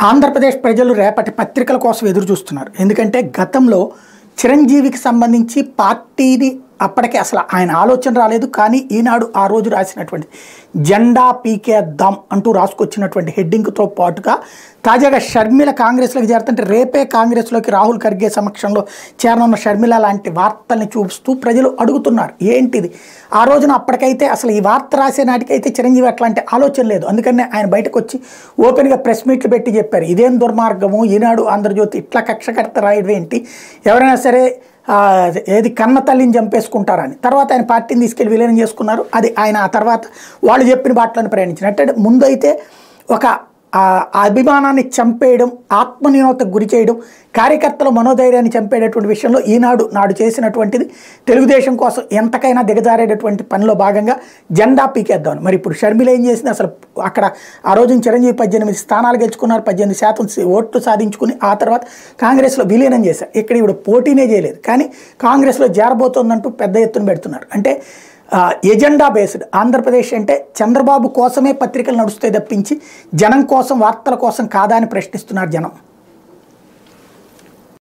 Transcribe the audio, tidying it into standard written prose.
ఆంధ్రప్రదేశ్ ప్రజలు రేపటి పత్రికల కోసం ఎదురు చూస్తున్నారు. ఎందుకంటే గతంలో చిరంజీవికి సంబంధించి పార్టీని అప్పటికే అసలు ఆయన ఆలోచన రాలేదు. కానీ ఈనాడు ఆ రోజు రాసినటువంటి జెండా పీకేద్దాం అంటూ రాసుకొచ్చినటువంటి హెడ్డింగ్తో పాటుగా తాజాగా షర్మిల కాంగ్రెస్లోకి చేరుతుంటే రేపే కాంగ్రెస్లోకి రాహుల్ ఖర్గే సమక్షంలో చేరనున్న షర్మిల లాంటి వార్తల్ని చూపిస్తూ ప్రజలు అడుగుతున్నారు ఏంటిది. ఆ రోజున అప్పటికైతే అసలు ఈ వార్త రాసే నాటికైతే చిరంజీవి అట్లాంటి ఆలోచన లేదు. అందుకనే ఆయన బయటకు వచ్చి ఓపెన్గా ప్రెస్ మీట్లు పెట్టి చెప్పారు, ఇదేం దుర్మార్గము, ఈనాడు ఆంధ్రజ్యోతి ఇట్లా కక్ష కడత రాయడం ఏంటి, ఎవరైనా సరే ఏది కన్న తల్లిని చంపేసుకుంటారని. తర్వాత ఆయన పార్టీని తీసుకెళ్ళి విలీనం చేసుకున్నారు. అది ఆయన ఆ తర్వాత వాళ్ళు చెప్పిన బాటలను ప్రయాణించినట్టు ముందు అయితే ఒక అభిమానాన్ని చంపేయడం, ఆత్మన్యూనతకు గురి చేయడం, కార్యకర్తల మనోధైర్యాన్ని చంపేటటువంటి విషయంలో ఈనాడు నాడు చేసినటువంటిది తెలుగుదేశం కోసం ఎంతకైనా దిగజారేటటువంటి పనిలో భాగంగా జెండా పీకేద్దామని. మరి ఇప్పుడు షర్మిల ఏం చేసింది, అసలు అక్కడ ఆ రోజున చిరంజీవి 18 స్థానాలు గెలుచుకున్నారు, 18% ఓట్లు సాధించుకుని ఆ తర్వాత కాంగ్రెస్లో విలీనం చేశారు. ఇక్కడ ఇప్పుడు పోటీనే చేయలేదు, కానీ కాంగ్రెస్లో చేరబోతోందంటూ పెద్ద ఎత్తున పెడుతున్నారు. అంటే ఎజెండా బేస్డ్ ఆంధ్రప్రదేశ్ అంటే చంద్రబాబు కోసమే పత్రికలు నడుస్తాయి తప్పించి జనం కోసం వార్తల కోసం కాదా అని ప్రశ్నిస్తున్నారు జనం.